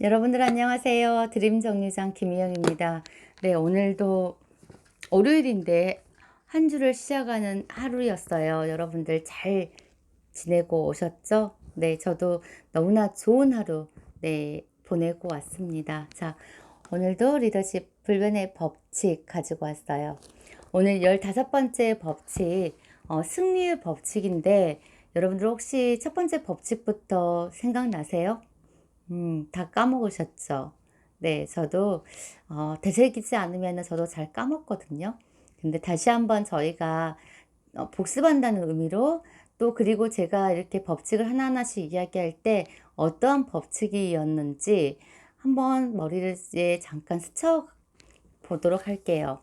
여러분들 안녕하세요. 드림 정류장 김희영입니다. 네, 오늘도 월요일인데 한 주를 시작하는 하루였어요. 여러분들 잘 지내고 오셨죠? 네, 저도 너무나 좋은 하루 보내고 왔습니다. 자, 오늘도 리더십 불변의 법칙 가지고 왔어요. 오늘 15번째 법칙, 승리의 법칙인데 여러분들 혹시 첫 번째 법칙부터 생각나세요? 다 까먹으셨죠? 네, 저도 되새기지 않으면 저도 잘 까먹거든요. 근데 다시 한번 저희가 복습한다는 의미로 또 그리고 제가 이렇게 법칙을 하나하나씩 이야기할 때 어떠한 법칙이었는지 한번 머리를 이제 잠깐 스쳐 보도록 할게요.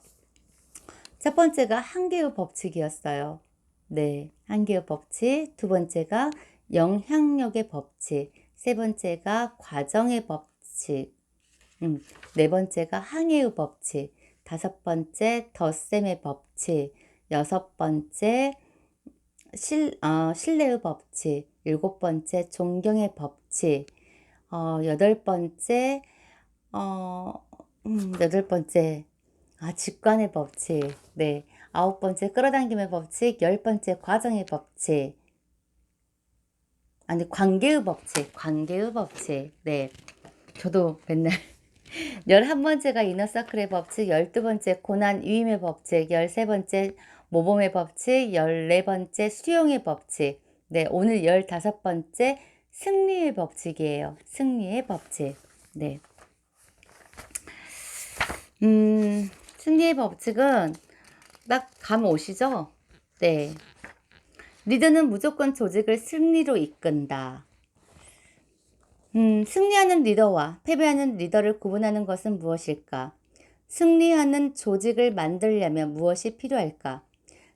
첫 번째가 한계의 법칙이었어요. 네, 한계의 법칙. 두 번째가 영향력의 법칙. 세 번째가 과정의 법칙. 네 번째가 항해의 법칙. 다섯 번째 덧셈의 법칙. 여섯 번째 신뢰의 법칙. 일곱 번째 존경의 법칙. 여덟 번째 어, 여덟 번째 직관의 법칙. 네. 아홉 번째 끌어당김의 법칙. 열 번째 과정의 법칙. 아니, 관계의 법칙. 관계의 법칙. 네. 저도 맨날 11번째가 이너서클의 법칙, 12번째 고난 위임의 법칙, 13번째 모범의 법칙, 14번째 수용의 법칙. 네, 오늘 15번째 승리의 법칙이에요. 승리의 법칙. 네. 승리의 법칙은 딱 감 오시죠? 네. 리더는 무조건 조직을 승리로 이끈다. 승리하는 리더와 패배하는 리더를 구분하는 것은 무엇일까? 승리하는 조직을 만들려면 무엇이 필요할까?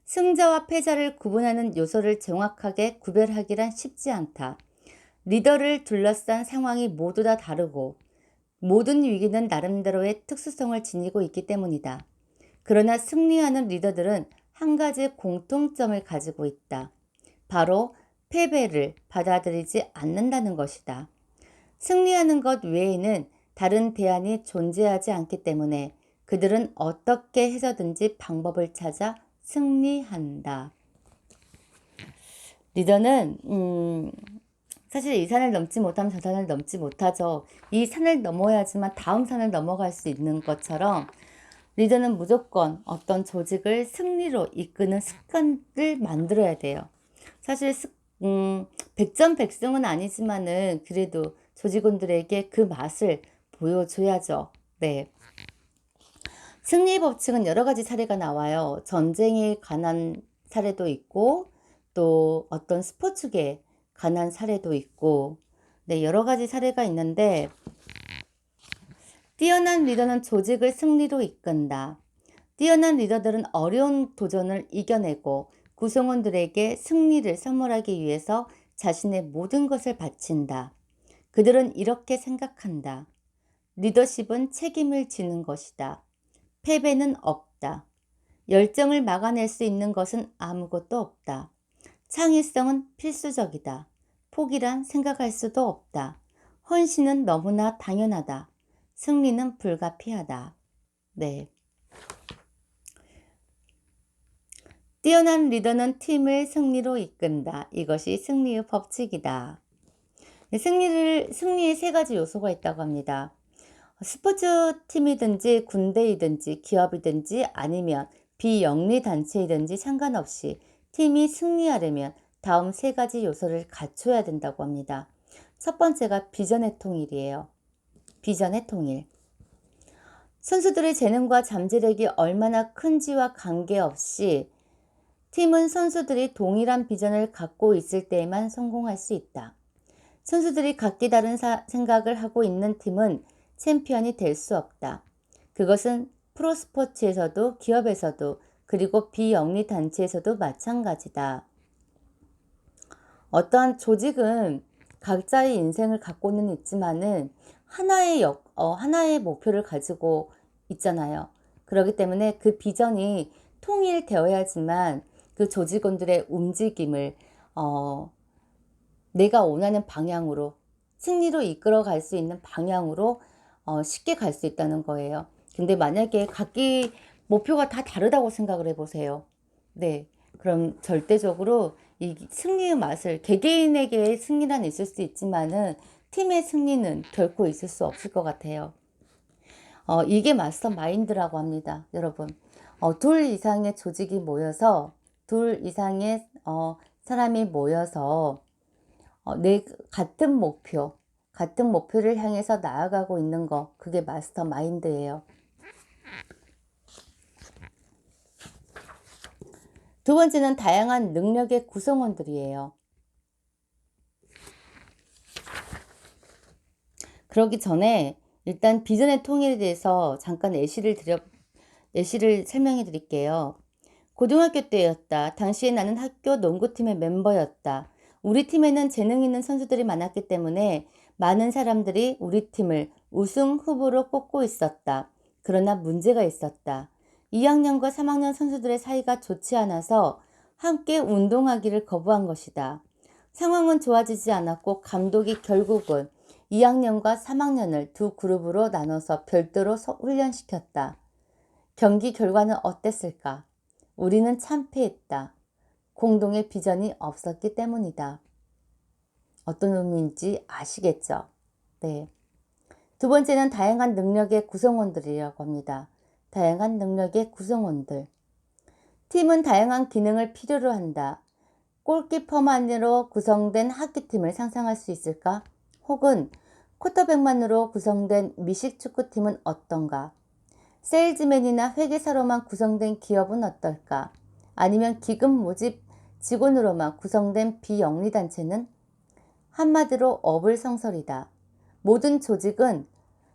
승자와 패자를 구분하는 요소를 정확하게 구별하기란 쉽지 않다. 리더를 둘러싼 상황이 모두 다 다르고 모든 위기는 나름대로의 특수성을 지니고 있기 때문이다. 그러나 승리하는 리더들은 한 가지 공통점을 가지고 있다. 바로 패배를 받아들이지 않는다는 것이다. 승리하는 것 외에는 다른 대안이 존재하지 않기 때문에 그들은 어떻게 해서든지 방법을 찾아 승리한다. 리더는 사실 이 산을 넘지 못하면 저 산을 넘지 못하죠. 이 산을 넘어야지만 다음 산을 넘어갈 수 있는 것처럼 리더는 무조건 어떤 조직을 승리로 이끄는 습관을 만들어야 돼요. 사실 백전백승은 아니지만은 그래도 조직원들에게 그 맛을 보여줘야죠. 네. 승리의 법칙은 여러 가지 사례가 나와요. 전쟁에 관한 사례도 있고 또 어떤 스포츠계에 관한 사례도 있고 네, 여러 가지 사례가 있는데 뛰어난 리더는 조직을 승리로 이끈다. 뛰어난 리더들은 어려운 도전을 이겨내고 구성원들에게 승리를 선물하기 위해서 자신의 모든 것을 바친다. 그들은 이렇게 생각한다. 리더십은 책임을 지는 것이다. 패배는 없다. 열정을 막아낼 수 있는 것은 아무것도 없다. 창의성은 필수적이다. 포기란 생각할 수도 없다. 헌신은 너무나 당연하다. 승리는 불가피하다. 네. 뛰어난 리더는 팀을 승리로 이끈다. 이것이 승리의 법칙이다. 승리의 세 가지 요소가 있다고 합니다. 스포츠 팀이든지 군대이든지 기업이든지 아니면 비영리 단체이든지 상관없이 팀이 승리하려면 다음 세 가지 요소를 갖춰야 된다고 합니다. 첫 번째가 비전의 통일이에요. 비전의 통일. 선수들의 재능과 잠재력이 얼마나 큰지와 관계없이 팀은 선수들이 동일한 비전을 갖고 있을 때에만 성공할 수 있다. 선수들이 각기 다른 생각을 하고 있는 팀은 챔피언이 될 수 없다. 그것은 프로스포츠에서도 기업에서도 그리고 비영리 단체에서도 마찬가지다. 어떠한 조직은 각자의 인생을 갖고는 있지만은 하나의 목표를 가지고 있잖아요. 그렇기 때문에 그 비전이 통일되어야지만 그 조직원들의 움직임을 내가 원하는 방향으로 승리로 이끌어 갈 수 있는 방향으로 쉽게 갈 수 있다는 거예요. 근데 만약에 각기 목표가 다 다르다고 생각을 해 보세요. 네. 그럼 절대적으로 이 승리의 맛을 개개인에게 승리란 있을 수 있지만은 팀의 승리는 결코 있을 수 없을 것 같아요. 이게 마스터 마인드라고 합니다, 여러분. 둘 이상의 조직이 모여서 둘 이상의 사람이 모여서 내 같은 목표를 향해서 나아가고 있는 거, 그게 마스터 마인드예요. 두 번째는 다양한 능력의 구성원들이에요. 그러기 전에 일단 비전의 통일에 대해서 잠깐 예시를 설명해 드릴게요. 고등학교 때였다. 당시에 나는 학교 농구팀의 멤버였다. 우리 팀에는 재능 있는 선수들이 많았기 때문에 많은 사람들이 우리 팀을 우승 후보로 꼽고 있었다. 그러나 문제가 있었다. 2학년과 3학년 선수들의 사이가 좋지 않아서 함께 운동하기를 거부한 것이다. 상황은 좋아지지 않았고 감독이 결국은 2학년과 3학년을 두 그룹으로 나눠서 별도로 훈련시켰다. 경기 결과는 어땠을까? 우리는 참패했다. 공동의 비전이 없었기 때문이다. 어떤 의미인지 아시겠죠? 네. 두 번째는 다양한 능력의 구성원들이라고 합니다. 다양한 능력의 구성원들. 팀은 다양한 기능을 필요로 한다. 골키퍼만으로 구성된 하키팀을 상상할 수 있을까? 혹은 쿼터백만으로 구성된 미식축구팀은 어떤가? 세일즈맨이나 회계사로만 구성된 기업은 어떨까? 아니면 기금 모집 직원으로만 구성된 비영리단체는? 한마디로 어불성설이다. 모든 조직은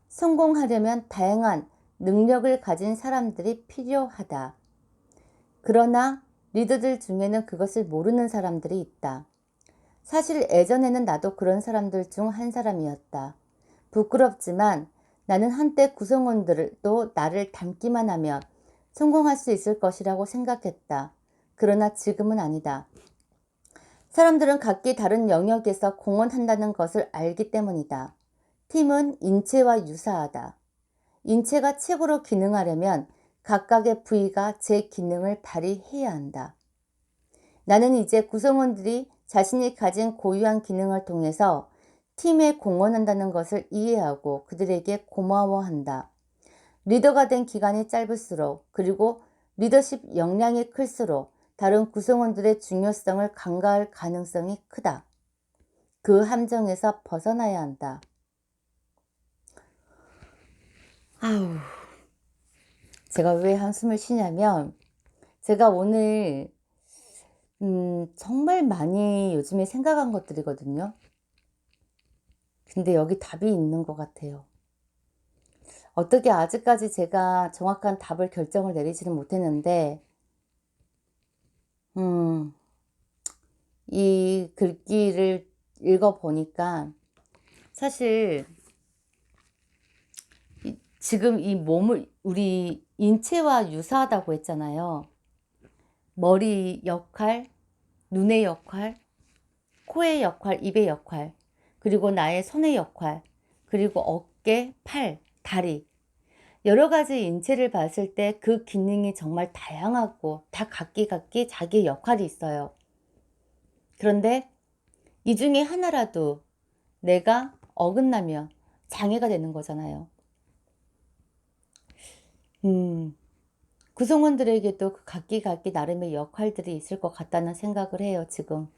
성공하려면 다양한 능력을 가진 사람들이 필요하다. 그러나 리더들 중에는 그것을 모르는 사람들이 있다. 사실 예전에는 나도 그런 사람들 중 한 사람이었다. 부끄럽지만 나는 한때 구성원들도 나를 닮기만 하면 성공할 수 있을 것이라고 생각했다. 그러나 지금은 아니다. 사람들은 각기 다른 영역에서 공헌한다는 것을 알기 때문이다. 팀은 인체와 유사하다. 인체가 최고로 기능하려면 각각의 부위가 제 기능을 발휘해야 한다. 나는 이제 구성원들이 자신이 가진 고유한 기능을 통해서 팀에 공헌한다는 것을 이해하고 그들에게 고마워한다. 리더가 된 기간이 짧을수록 그리고 리더십 역량이 클수록 다른 구성원들의 중요성을 간과할 가능성이 크다. 그 함정에서 벗어나야 한다. 아우, 제가 왜 한숨을 쉬냐면 제가 오늘 정말 많이 요즘에 생각한 것들이거든요. 근데 여기 답이 있는 것 같아요. 어떻게 아직까지 제가 정확한 답을 결정을 내리지는 못했는데 이 글귀를 읽어보니까 사실 지금 이 몸을 우리 인체와 유사하다고 했잖아요. 머리 역할, 눈의 역할, 코의 역할, 입의 역할, 그리고 나의 손의 역할, 그리고 어깨, 팔, 다리. 여러 가지 인체를 봤을 때 그 기능이 정말 다양하고 다 각기 자기의 역할이 있어요. 그런데 이 중에 하나라도 내가 어긋나면 장애가 되는 거잖아요. 구성원들에게도 그 각기 나름의 역할들이 있을 것 같다는 생각을 해요, 지금.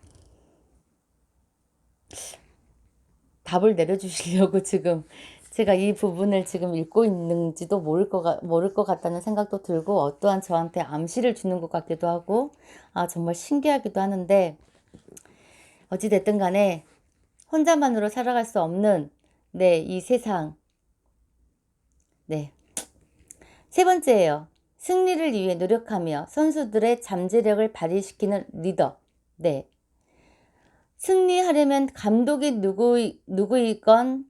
답을 내려주시려고 지금 제가 이 부분을 지금 읽고 있는지도 모를 것 같다는 생각도 들고 어떠한 저한테 암시를 주는 것 같기도 하고 정말 신기하기도 하는데 어찌됐든 간에 혼자만으로 살아갈 수 없는 이 세상. 세 번째예요. 승리를 위해 노력하며 선수들의 잠재력을 발휘시키는 리더. 승리하려면 감독이 누구이건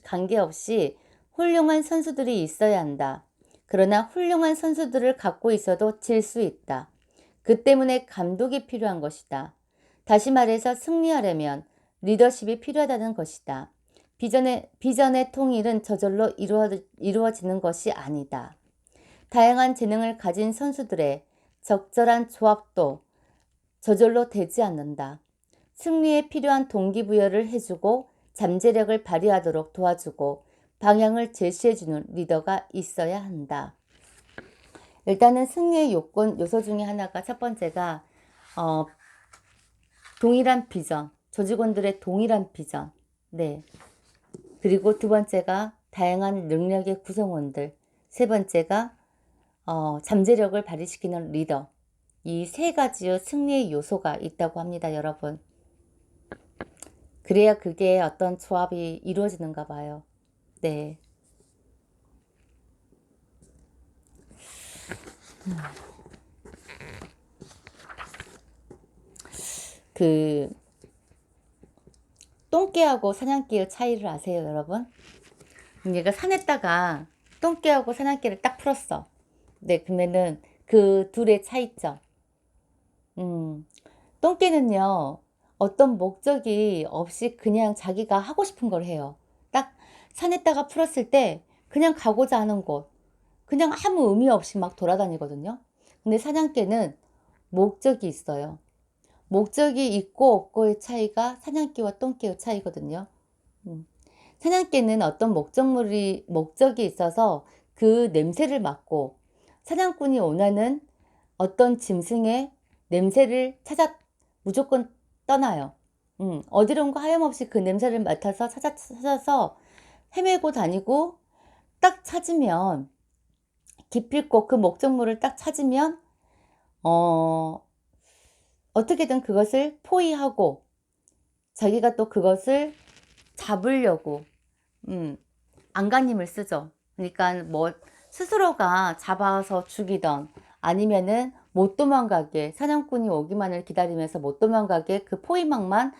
관계없이 훌륭한 선수들이 있어야 한다. 그러나 훌륭한 선수들을 갖고 있어도 질 수 있다. 그 때문에 감독이 필요한 것이다. 다시 말해서 승리하려면 리더십이 필요하다는 것이다. 비전의 통일은 저절로 이루어지는 것이 아니다. 다양한 재능을 가진 선수들의 적절한 조합도 저절로 되지 않는다. 승리에 필요한 동기부여를 해주고 잠재력을 발휘하도록 도와주고 방향을 제시해주는 리더가 있어야 한다. 일단은 승리의 요소 중에 하나가 첫 번째가 동일한 비전, 조직원들의 동일한 비전. 네. 그리고 두 번째가 다양한 능력의 구성원들. 세 번째가 잠재력을 발휘시키는 리더. 이 세 가지의 승리의 요소가 있다고 합니다, 여러분. 그래야 그게 어떤 조합이 이루어지는가 봐요. 네. 그 똥개하고 사냥개의 차이를 아세요, 여러분? 얘가 산에다가 똥개하고 사냥개를 딱 풀었어. 네, 그러면은 그 둘의 차이점. 똥개는요, 어떤 목적이 없이 그냥 자기가 하고 싶은 걸 해요. 딱 산에다가 풀었을 때 그냥 가고자 하는 곳, 그냥 아무 의미 없이 막 돌아다니거든요. 근데 사냥개는 목적이 있어요. 목적이 있고 없고의 차이가 사냥개와 똥개의 차이거든요. 사냥개는 어떤 목적이 있어서 그 냄새를 맡고 사냥꾼이 원하는 어떤 짐승의 냄새를 찾아 무조건 떠나요. 어디론가 하염없이 그 냄새를 맡아서 찾아서 헤매고 다니고 딱 찾으면 기필코 그 목적물을 딱 찾으면 어떻게든 그것을 포위하고 자기가 또 그것을 잡으려고 안간힘을 쓰죠. 그러니까 뭐 스스로가 잡아서 죽이던 아니면은 못 도망가게 사냥꾼이 오기만을 기다리면서 못 도망가게 그 포위망만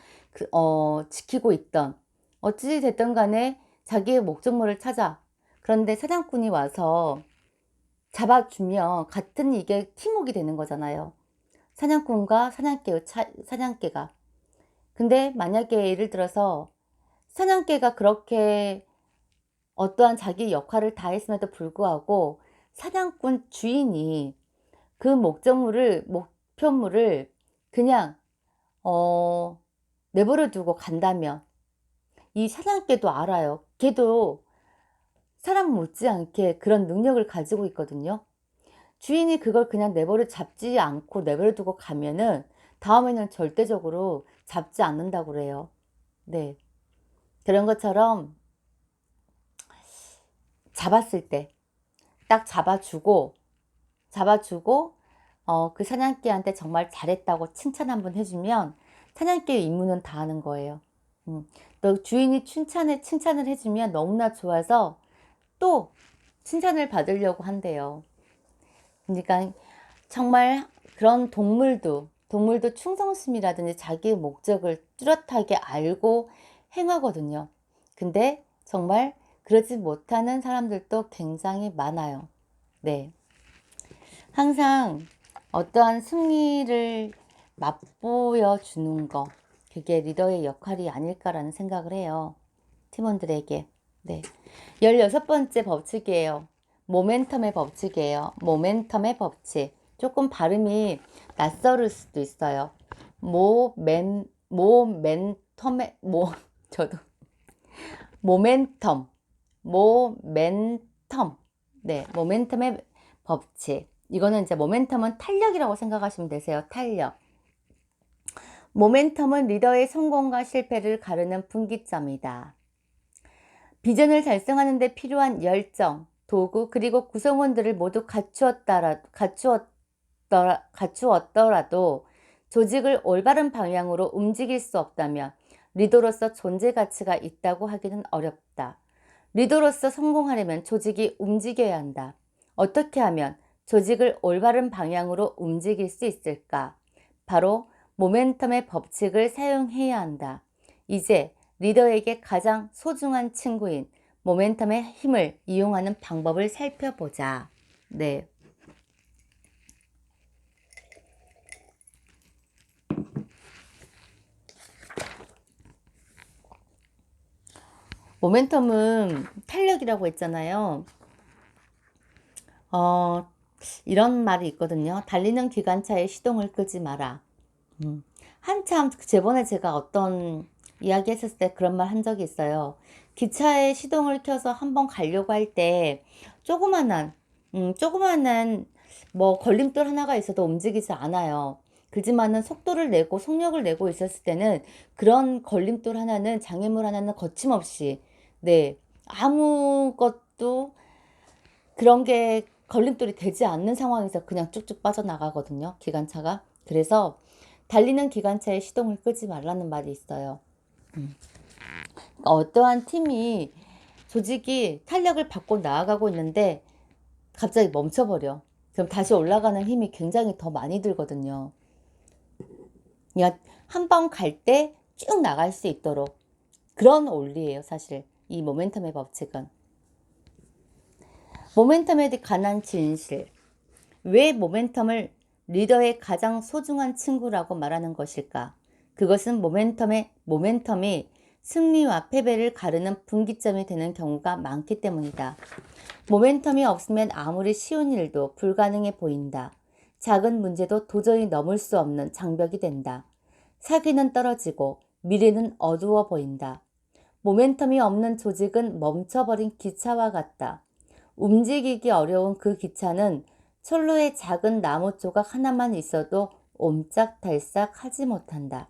지키고 있던 어찌 됐든 간에 자기의 목적물을 찾아. 그런데 사냥꾼이 와서 잡아주면 같은 이게 팀웍이 되는 거잖아요. 사냥꾼과 사냥개가. 근데 만약에 예를 들어서 사냥개가 그렇게 어떠한 자기 역할을 다했음에도 불구하고 사냥꾼 주인이 그 목표물을 그냥 내버려 두고 간다면 이 사냥개도 알아요. 걔도 사람 못지않게 그런 능력을 가지고 있거든요. 주인이 그걸 그냥 잡지 않고 내버려 두고 가면은 다음에는 절대적으로 잡지 않는다고 그래요. 네. 그런 것처럼 잡았을 때 딱 잡아주고 그 사냥개한테 정말 잘했다고 칭찬 한번 해주면 사냥개의 임무는 다 하는 거예요. 또 주인이 칭찬을 해주면 너무나 좋아서 또 칭찬을 받으려고 한대요. 그러니까 정말 그런 동물도 충성심이라든지 자기의 목적을 뚜렷하게 알고 행하거든요. 근데 정말 그러지 못하는 사람들도 굉장히 많아요. 네. 항상 어떠한 승리를 맛보여 주는 거, 그게 리더의 역할이 아닐까라는 생각을 해요. 팀원들에게. 네. 16번째 법칙이에요. 모멘텀의 법칙이에요. 모멘텀의 법칙. 조금 발음이 낯설을 수도 있어요. 저도 모멘텀. 네, 모멘텀의 법칙. 이거는 이제 모멘텀은 탄력이라고 생각하시면 되세요. 탄력. 모멘텀은 리더의 성공과 실패를 가르는 분기점이다. 비전을 달성하는 데 필요한 열정, 도구, 그리고 구성원들을 모두 갖추었더라도 조직을 올바른 방향으로 움직일 수 없다면 리더로서 존재 가치가 있다고 하기는 어렵다. 리더로서 성공하려면 조직이 움직여야 한다. 어떻게 하면 조직을 올바른 방향으로 움직일 수 있을까? 바로 모멘텀의 법칙을 사용해야 한다. 이제 리더에게 가장 소중한 친구인 모멘텀의 힘을 이용하는 방법을 살펴보자. 네. 모멘텀은 탄력이라고 했잖아요. 어, 이런 말이 있거든요. 달리는 기관차의 시동을 끄지 마라. 음. 한참 저번에 제가 어떤 이야기 했을 때 그런 말 한 적이 있어요. 기차의 시동을 켜서 한번 가려고 할 때 조그만한 뭐 걸림돌 하나가 있어도 움직이지 않아요. 그지만은 속도를 내고 속력을 내고 있었을 때는 그런 걸림돌 하나는 장애물 하나는 거침없이 네 아무것도 그런 게 걸림돌이 되지 않는 상황에서 그냥 쭉쭉 빠져나가거든요, 기관차가. 그래서 달리는 기관차의 시동을 끄지 말라는 말이 있어요. 어떠한 팀이 조직이 탄력을 받고 나아가고 있는데 갑자기 멈춰버려. 그럼 다시 올라가는 힘이 굉장히 더 많이 들거든요. 그러니까 한 번 갈 때 쭉 나갈 수 있도록 그런 원리예요, 사실. 이 모멘텀의 법칙은. 모멘텀에 관한 진실. 왜 모멘텀을 리더의 가장 소중한 친구라고 말하는 것일까? 그것은 모멘텀이 승리와 패배를 가르는 분기점이 되는 경우가 많기 때문이다. 모멘텀이 없으면 아무리 쉬운 일도 불가능해 보인다. 작은 문제도 도저히 넘을 수 없는 장벽이 된다. 사기는 떨어지고 미래는 어두워 보인다. 모멘텀이 없는 조직은 멈춰버린 기차와 같다. 움직이기 어려운 그 기차는 철로의 작은 나무 조각 하나만 있어도 옴짝달싹 하지 못한다.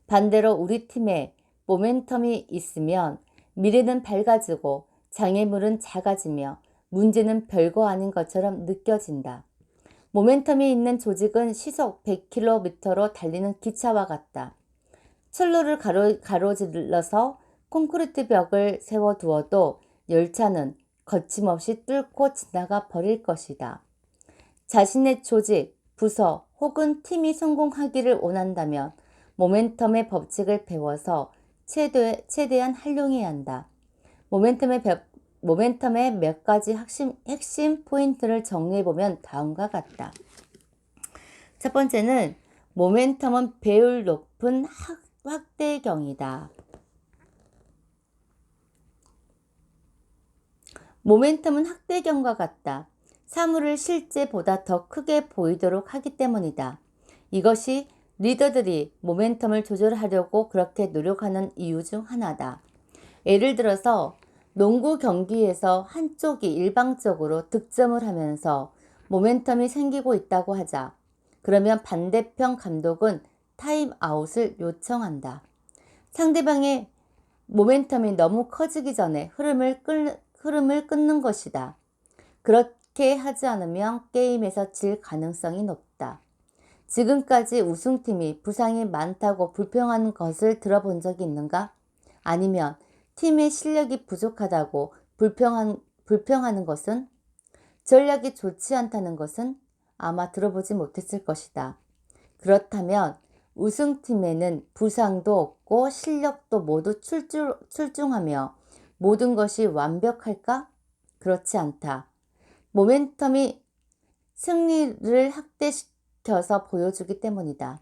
반대로 우리 팀에 모멘텀이 있으면 미래는 밝아지고 장애물은 작아지며 문제는 별거 아닌 것처럼 느껴진다. 모멘텀이 있는 조직은 시속 100km로 달리는 기차와 같다. 철로를 가로질러서 콘크리트 벽을 세워두어도 열차는 거침없이 뚫고 지나가 버릴 것이다. 자신의 조직, 부서 혹은 팀이 성공하기를 원한다면 모멘텀의 법칙을 배워서 최대한 활용해야 한다. 모멘텀의 몇 가지 핵심 포인트를 정리해보면 다음과 같다. 첫 번째는 모멘텀은 배율 높은 확대경이다. 모멘텀은 확대경과 같다. 사물을 실제보다 더 크게 보이도록 하기 때문이다. 이것이 리더들이 모멘텀을 조절하려고 그렇게 노력하는 이유 중 하나다. 예를 들어서 농구 경기에서 한쪽이 일방적으로 득점을 하면서 모멘텀이 생기고 있다고 하자. 그러면 반대편 감독은 타임아웃을 요청한다. 상대방의 모멘텀이 너무 커지기 전에 흐름을 끊는 것이다. 그렇게 하지 않으면 게임에서 질 가능성이 높다. 지금까지 우승팀이 부상이 많다고 불평하는 것을 들어본 적이 있는가? 아니면 팀의 실력이 부족하다고 불평하는 것은? 전략이 좋지 않다는 것은 아마 들어보지 못했을 것이다. 그렇다면 우승팀에는 부상도 없고 실력도 모두 출중하며 모든 것이 완벽할까? 그렇지 않다. 모멘텀이 승리를 확대시켜서 보여주기 때문이다.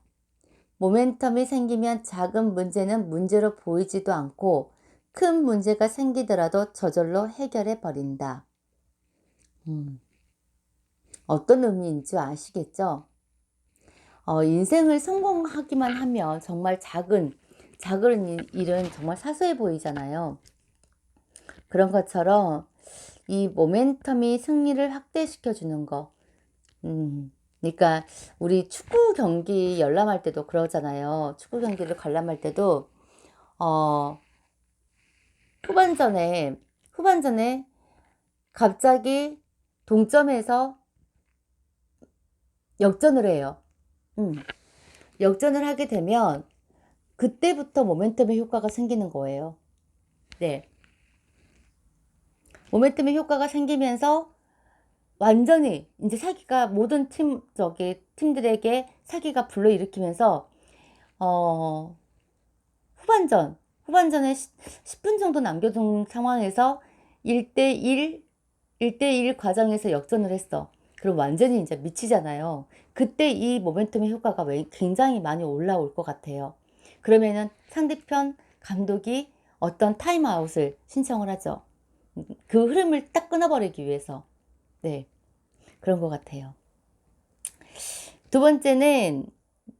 모멘텀이 생기면 작은 문제는 문제로 보이지도 않고 큰 문제가 생기더라도 저절로 해결해 버린다. 어떤 의미인지 아시겠죠? 인생을 성공하기만 하면 정말 작은 일은 정말 사소해 보이잖아요. 그런 것처럼 이 모멘텀이 승리를 확대시켜 주는 거. 그러니까 우리 축구 경기 열람할 때도 그러잖아요. 축구 경기를 관람할 때도 후반전에 갑자기 동점에서 역전을 해요. 역전을 하게 되면 그때부터 모멘텀의 효과가 생기는 거예요. 네. 모멘텀의 효과가 생기면서 완전히 이제 사기가 모든 팀들에게 사기가 불러일으키면서 후반전에 10분 정도 남겨둔 상황에서 1대1 과정에서 역전을 했어. 그럼 완전히 이제 미치잖아요. 그때 이 모멘텀의 효과가 굉장히 많이 올라올 것 같아요. 그러면은 상대편 감독이 어떤 타임아웃을 신청을 하죠. 그 흐름을 딱 끊어버리기 위해서. 네. 그런 것 같아요. 두 번째는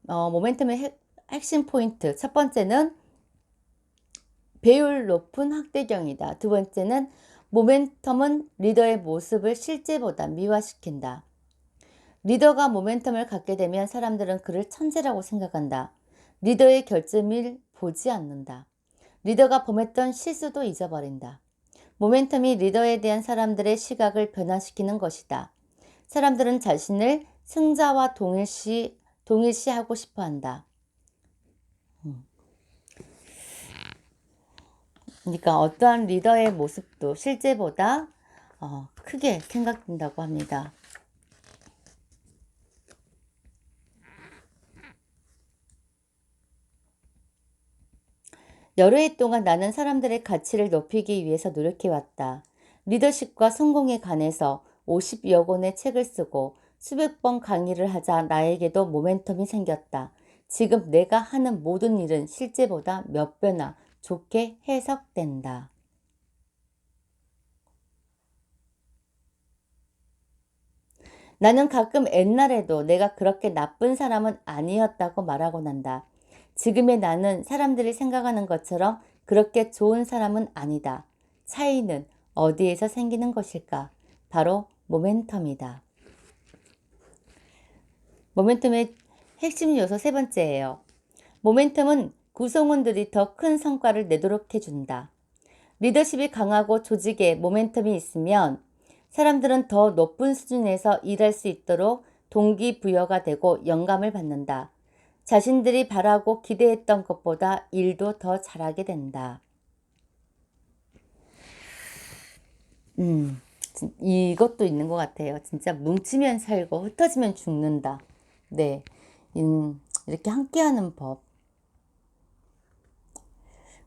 모멘텀의 핵심 포인트. 첫 번째는 배율 높은 확대경이다. 두 번째는 모멘텀은 리더의 모습을 실제보다 미화시킨다. 리더가 모멘텀을 갖게 되면 사람들은 그를 천재라고 생각한다. 리더의 결점을 보지 않는다. 리더가 범했던 실수도 잊어버린다. 모멘텀이 리더에 대한 사람들의 시각을 변화시키는 것이다. 사람들은 자신을 승자와 동일시하고 싶어 한다. 그러니까 어떠한 리더의 모습도 실제보다 크게 생각된다고 합니다. 여러 해 동안 나는 사람들의 가치를 높이기 위해서 노력해왔다. 리더십과 성공에 관해서 50여 권의 책을 쓰고 수백 번 강의를 하자 나에게도 모멘텀이 생겼다. 지금 내가 하는 모든 일은 실제보다 몇 배나 좋게 해석된다. 나는 가끔 옛날에도 내가 그렇게 나쁜 사람은 아니었다고 말하곤 한다. 지금의 나는 사람들이 생각하는 것처럼 그렇게 좋은 사람은 아니다. 차이는 어디에서 생기는 것일까? 바로 모멘텀이다. 모멘텀의 핵심 요소 세 번째예요. 모멘텀은 구성원들이 더 큰 성과를 내도록 해준다. 리더십이 강하고 조직에 모멘텀이 있으면 사람들은 더 높은 수준에서 일할 수 있도록 동기부여가 되고 영감을 받는다. 자신들이 바라고 기대했던 것보다 일도 더 잘하게 된다. 이것도 있는 것 같아요. 진짜 뭉치면 살고 흩어지면 죽는다. 네, 이렇게 함께하는 법.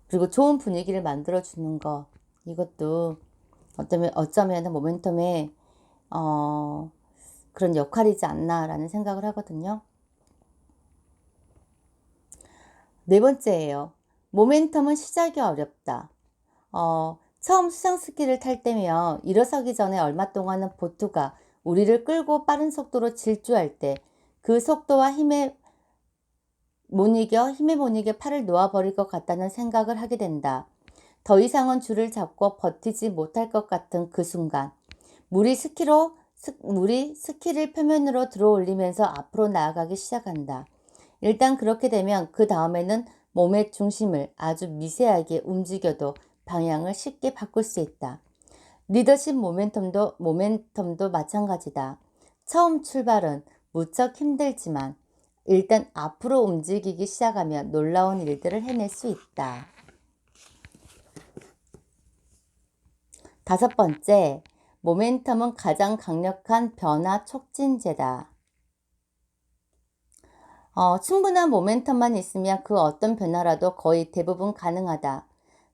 그리고 좋은 분위기를 만들어주는 거. 이것도 어쩌면 모멘텀의 그런 역할이지 않나라는 생각을 하거든요. 네 번째예요. 모멘텀은 시작이 어렵다. 처음 수상스키를 탈 때면 일어서기 전에 얼마 동안은 보트가 우리를 끌고 빠른 속도로 질주할 때 그 속도와 힘에 못 이겨 팔을 놓아버릴 것 같다는 생각을 하게 된다. 더 이상은 줄을 잡고 버티지 못할 것 같은 그 순간 물이 스키를 표면으로 들어올리면서 앞으로 나아가기 시작한다. 일단 그렇게 되면 그 다음에는 몸의 중심을 아주 미세하게 움직여도 방향을 쉽게 바꿀 수 있다. 리더십 모멘텀도 마찬가지다. 처음 출발은 무척 힘들지만 일단 앞으로 움직이기 시작하면 놀라운 일들을 해낼 수 있다. 다섯 번째, 모멘텀은 가장 강력한 변화 촉진제다. 충분한 모멘텀만 있으면 그 어떤 변화라도 거의 대부분 가능하다.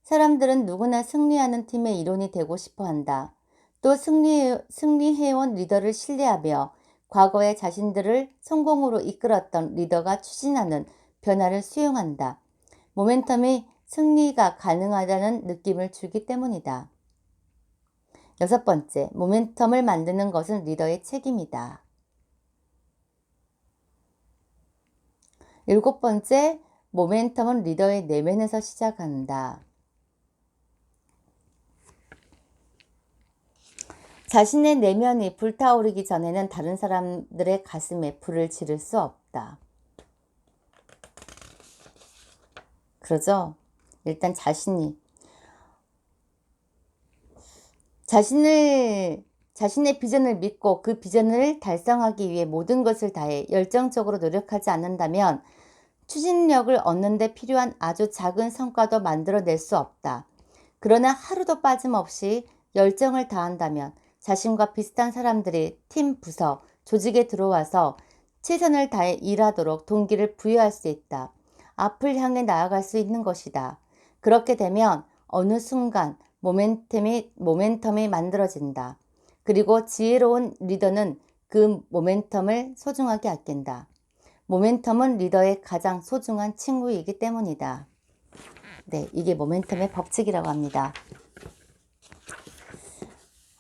사람들은 누구나 승리하는 팀의 일원이 되고 싶어 한다. 또 승리해온 리더를 신뢰하며 과거에 자신들을 성공으로 이끌었던 리더가 추진하는 변화를 수용한다. 모멘텀이 승리가 가능하다는 느낌을 주기 때문이다. 여섯 번째, 모멘텀을 만드는 것은 리더의 책임이다. 일곱 번째, 모멘텀은 리더의 내면에서 시작한다. 자신의 내면이 불타오르기 전에는 다른 사람들의 가슴에 불을 지를 수 없다. 그러죠? 일단 자신의 비전을 믿고 그 비전을 달성하기 위해 모든 것을 다해 열정적으로 노력하지 않는다면 추진력을 얻는 데 필요한 아주 작은 성과도 만들어낼 수 없다. 그러나 하루도 빠짐없이 열정을 다한다면 자신과 비슷한 사람들이 팀, 부서, 조직에 들어와서 최선을 다해 일하도록 동기를 부여할 수 있다. 앞을 향해 나아갈 수 있는 것이다. 그렇게 되면 어느 순간 모멘텀이 만들어진다. 그리고 지혜로운 리더는 그 모멘텀을 소중하게 아낀다. 모멘텀은 리더의 가장 소중한 친구이기 때문이다. 네, 이게 모멘텀의 법칙이라고 합니다.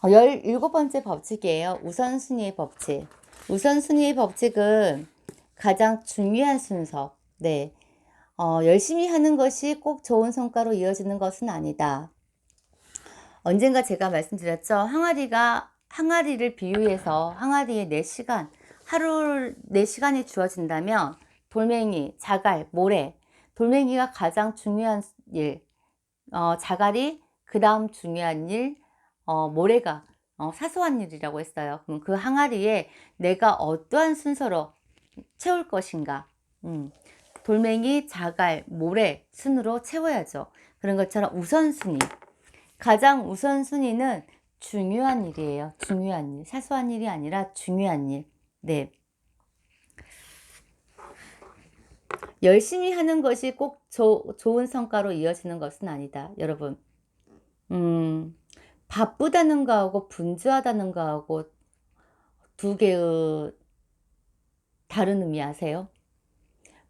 17번째 법칙이에요. 우선순위의 법칙. 우선순위의 법칙은 가장 중요한 순서. 네. 열심히 하는 것이 꼭 좋은 성과로 이어지는 것은 아니다. 언젠가 제가 말씀드렸죠. 항아리를 비유해서 항아리에 4시간, 하루 4시간이 주어진다면 돌멩이, 자갈, 모래. 돌멩이가 가장 중요한 일, 자갈이 그 다음 중요한 일, 모래가 사소한 일이라고 했어요. 그럼 그 항아리에 내가 어떠한 순서로 채울 것인가. 돌멩이, 자갈, 모래 순으로 채워야죠. 그런 것처럼 우선순위. 가장 우선순위는 중요한 일이에요. 중요한 일. 사소한 일이 아니라 중요한 일. 네. 열심히 하는 것이 꼭 좋은 성과로 이어지는 것은 아니다. 여러분. 바쁘다는 거하고 분주하다는 거하고 두 개의 다른 의미 아세요?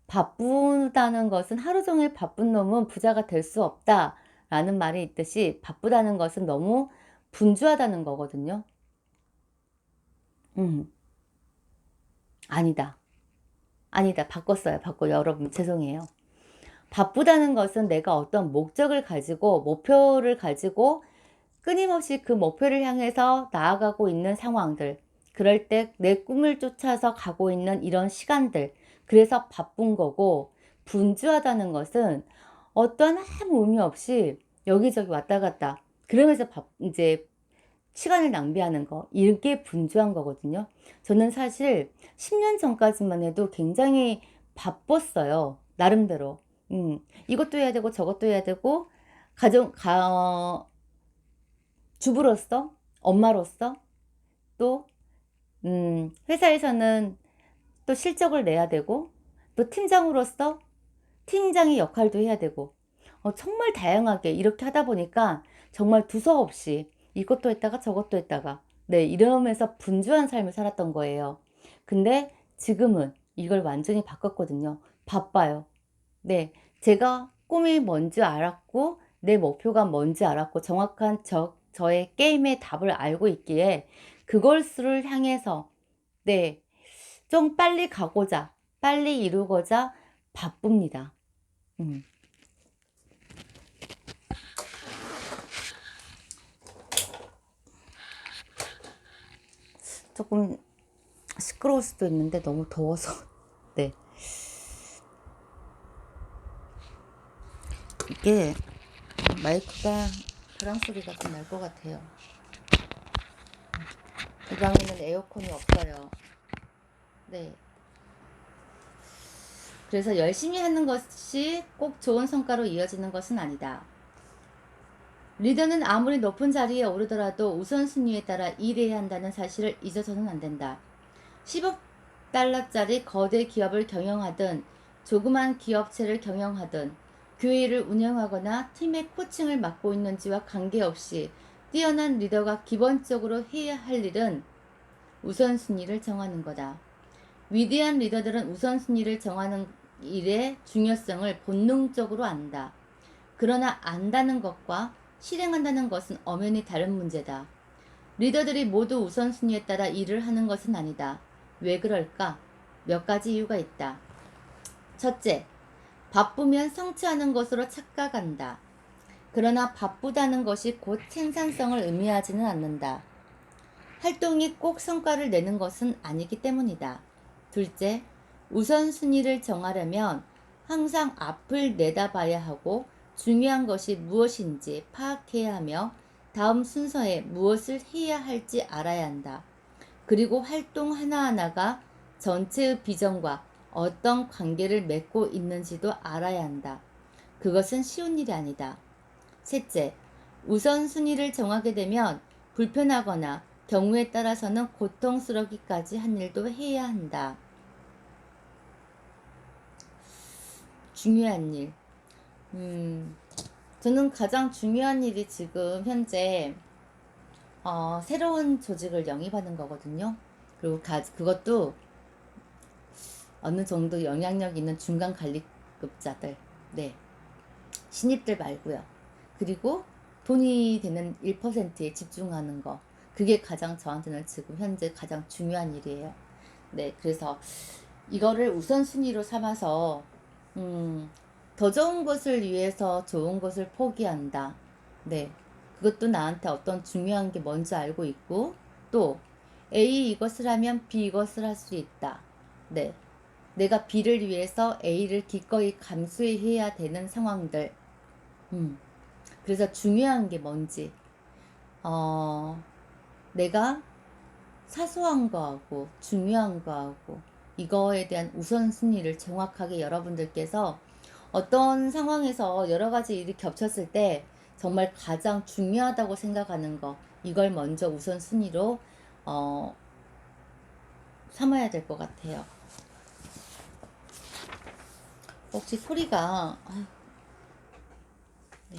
바쁘다는 것은 하루 종일 바쁜 놈은 부자가 될 수 없다 라는 말이 있듯이 바쁘다는 것은 너무 분주하다는 거거든요. 아니다. 아니다. 바꿨어요. 여러분 죄송해요. 바쁘다는 것은 내가 어떤 목적을 가지고 목표를 가지고 끊임없이 그 목표를 향해서 나아가고 있는 상황들, 그럴 때 내 꿈을 쫓아서 가고 있는 이런 시간들, 그래서 바쁜 거고, 분주하다는 것은 어떤 아무 의미 없이 여기저기 왔다 갔다 그러면서 이제 시간을 낭비하는 거, 이게 분주한 거거든요. 저는 사실 10년 전까지만 해도 굉장히 바빴어요. 나름대로. 이것도 해야 되고 저것도 해야 되고 주부로서, 엄마로서, 또 회사에서는 또 실적을 내야 되고, 또 팀장으로서 팀장의 역할도 해야 되고, 정말 다양하게 이렇게 하다 보니까 정말 두서없이 이것도 했다가 저것도 했다가, 네, 이러면서 분주한 삶을 살았던 거예요. 근데 지금은 이걸 완전히 바꿨거든요. 바빠요. 네, 제가 꿈이 뭔지 알았고 내 목표가 뭔지 알았고 정확한 저의 게임의 답을 알고 있기에 그것을 향해서, 네, 좀 빨리 가고자, 빨리 이루고자 바쁩니다. 음. 조금 시끄러울 수도 있는데 너무 더워서 네, 이게 마이크가 바람 소리가 좀 날 것 같아요. 이 방에는 에어컨이 없어요. 네. 그래서 열심히 하는 것이 꼭 좋은 성과로 이어지는 것은 아니다. 리더는 아무리 높은 자리에 오르더라도 우선순위에 따라 일해야 한다는 사실을 잊어서는 안 된다. 10억 달러짜리 거대 기업을 경영하든 조그만 기업체를 경영하든 교회를 운영하거나 팀의 코칭을 맡고 있는지와 관계없이 뛰어난 리더가 기본적으로 해야 할 일은 우선순위를 정하는 거다. 위대한 리더들은 우선순위를 정하는 일의 중요성을 본능적으로 안다. 그러나 안다는 것과 실행한다는 것은 엄연히 다른 문제다. 리더들이 모두 우선순위에 따라 일을 하는 것은 아니다. 왜 그럴까? 몇 가지 이유가 있다. 첫째, 바쁘면 성취하는 것으로 착각한다. 그러나 바쁘다는 것이 곧 생산성을 의미하지는 않는다. 활동이 꼭 성과를 내는 것은 아니기 때문이다. 둘째, 우선순위를 정하려면 항상 앞을 내다봐야 하고 중요한 것이 무엇인지 파악해야 하며 다음 순서에 무엇을 해야 할지 알아야 한다. 그리고 활동 하나하나가 전체의 비전과 어떤 관계를 맺고 있는지도 알아야 한다. 그것은 쉬운 일이 아니다. 셋째, 우선순위를 정하게 되면 불편하거나 경우에 따라서는 고통스럽기까지 한 일도 해야 한다. 중요한 일. 저는 가장 중요한 일이 지금 현재 새로운 조직을 영입하는 거거든요. 그리고 그것도 어느 정도 영향력 있는 중간 관리급자들. 네. 신입들 말고요. 그리고 돈이 되는 1%에 집중하는 거. 그게 가장 저한테는 지금 현재 가장 중요한 일이에요. 네, 그래서 이거를 우선순위로 삼아서 더 좋은 것을 위해서 좋은 것을 포기한다. 네, 그것도 나한테 어떤 중요한 게 뭔지 알고 있고, 또 A 이것을 하면 B 이것을 할 수 있다. 네, 내가 B를 위해서 A를 기꺼이 감수해야 되는 상황들. 그래서 중요한 게 뭔지, 내가 사소한 거하고 중요한 거하고 이거에 대한 우선순위를 정확하게 여러분들께서 어떤 상황에서 여러 가지 일이 겹쳤을 때 정말 가장 중요하다고 생각하는 거, 이걸 먼저 우선순위로 어, 삼아야 될 것 같아요. 혹시 소리가 네.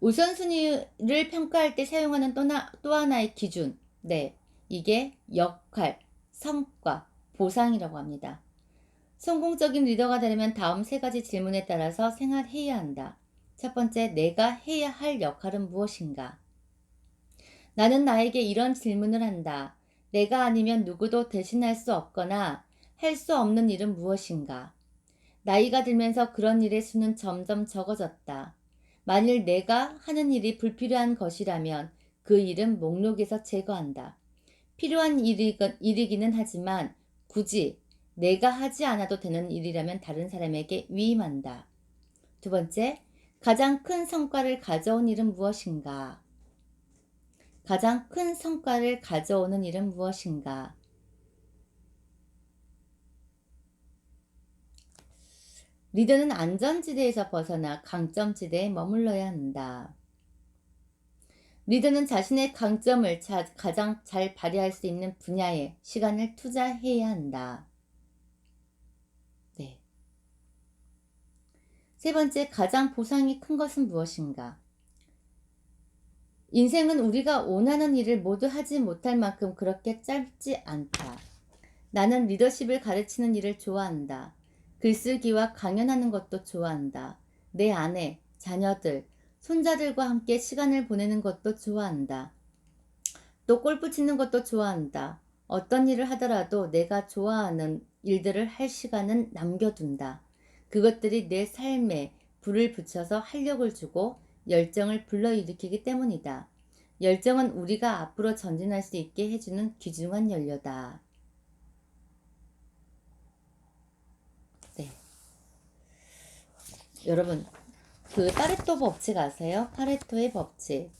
우선순위를 평가할 때 사용하는 또 하나의 기준, 네, 이게 역할, 성과, 보상이라고 합니다. 성공적인 리더가 되려면 다음 세 가지 질문에 따라서 생활해야 한다. 첫 번째, 내가 해야 할 역할은 무엇인가? 나는 나에게 이런 질문을 한다. 내가 아니면 누구도 대신할 수 없거나 할 수 없는 일은 무엇인가? 나이가 들면서 그런 일의 수는 점점 적어졌다. 만일 내가 하는 일이 불필요한 것이라면 그 일은 목록에서 제거한다. 필요한 일이기는 하지만 굳이 내가 하지 않아도 되는 일이라면 다른 사람에게 위임한다. 두 번째, 가장 큰 성과를 가져온 일은 무엇인가? 가장 큰 성과를 가져오는 일은 무엇인가? 리더는 안전지대에서 벗어나 강점지대에 머물러야 한다. 리더는 자신의 강점을 가장 잘 발휘할 수 있는 분야에 시간을 투자해야 한다. 네. 세 번째, 가장 보상이 큰 것은 무엇인가? 인생은 우리가 원하는 일을 모두 하지 못할 만큼 그렇게 짧지 않다. 나는 리더십을 가르치는 일을 좋아한다. 글쓰기와 강연하는 것도 좋아한다. 내 아내, 자녀들, 손자들과 함께 시간을 보내는 것도 좋아한다. 또 골프 치는 것도 좋아한다. 어떤 일을 하더라도 내가 좋아하는 일들을 할 시간은 남겨둔다. 그것들이 내 삶에 불을 붙여서 활력을 주고 열정을 불러일으키기 때문이다. 열정은 우리가 앞으로 전진할 수 있게 해주는 귀중한 연료다. 네. 여러분, 그 파레토 법칙 아세요? 파레토의 법칙.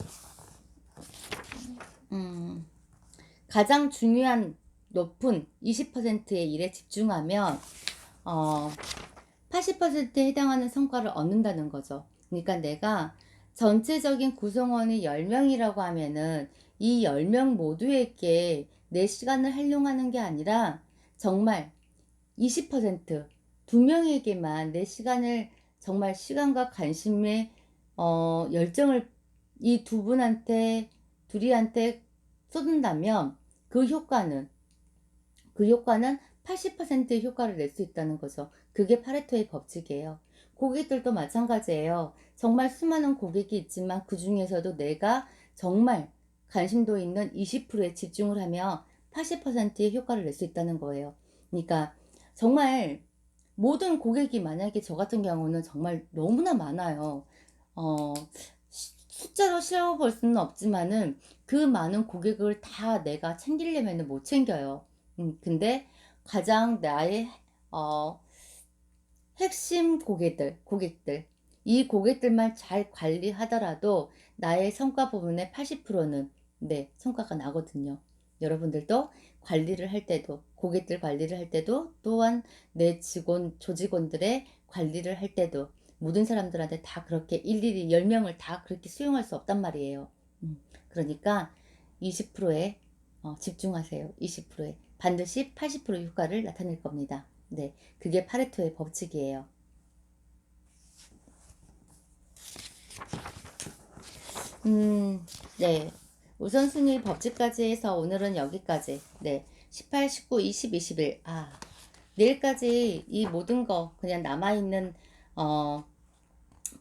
가장 중요한 높은 20%의 일에 집중하면 80%에 해당하는 성과를 얻는다는 거죠. 그러니까 내가 전체적인 구성원이 10명이라고 하면은 이 10명 모두에게 내 시간을 활용하는 게 아니라 정말 20%, 2명에게만 내 시간을 정말 시간과 관심에 열정을 이 두 분한테 둘이한테 쏟는다면 그 효과는 80%의 효과를 낼 수 있다는 거죠. 그게 파레토의 법칙이에요. 고객들도 마찬가지예요. 정말 수많은 고객이 있지만 그 중에서도 내가 정말 관심도 있는 20%에 집중을 하면 80%의 효과를 낼 수 있다는 거예요. 그러니까 정말 모든 고객이 만약에 저 같은 경우는 정말 너무나 많아요. 숫자로 세어볼 수는 없지만은 그 많은 고객을 다 내가 챙기려면 못 챙겨요. 근데 가장 나의 핵심 고객들, 이 고객들만 잘 관리하더라도 나의 성과 부분의 80%는 네, 성과가 나거든요. 여러분들도 관리를 할 때도, 고객들 관리를 할 때도, 또한 내 조직원들의 관리를 할 때도 모든 사람들한테 다 그렇게 일일이 10명을 다 그렇게 수용할 수 없단 말이에요. 그러니까 20%에 집중하세요. 20%에. 반드시 80% 효과를 나타낼 겁니다. 네, 그게 파레토의 법칙이에요. 네. 우선순위 법칙까지 해서 오늘은 여기까지. 네. 18, 19, 20, 21. 내일까지 이 모든 거 그냥 남아있는 어,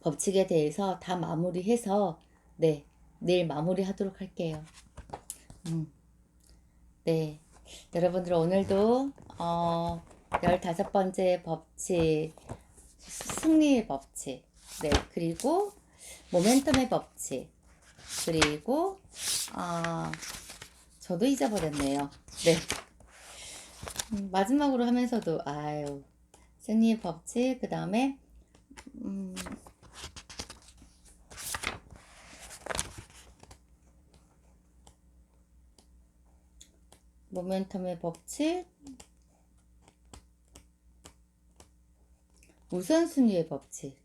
법칙에 대해서 다 마무리해서 네, 내일 마무리하도록 할게요. 음, 네. 여러분들 오늘도 15번째 법칙, 승리의 법칙, 네, 그리고 모멘텀의 법칙, 그리고 저도 잊어버렸네요. 네. 마지막으로 하면서도 아유, 승리의 법칙, 그 다음에 모멘텀의 법칙, 우선순위의 법칙.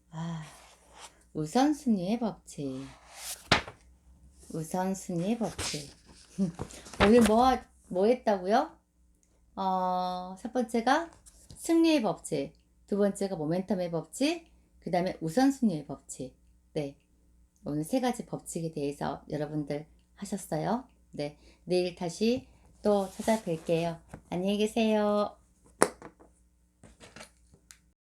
우선순위의 법칙. 우선순위의 법칙. 오늘 뭐 했다고요? 첫 번째가 승리의 법칙, 두 번째가 모멘텀의 법칙, 그 다음에 우선순위의 법칙. 네. 오늘 세 가지 법칙에 대해서 여러분들 하셨어요. 네. 내일 다시 또 찾아뵐게요. 안녕히 계세요.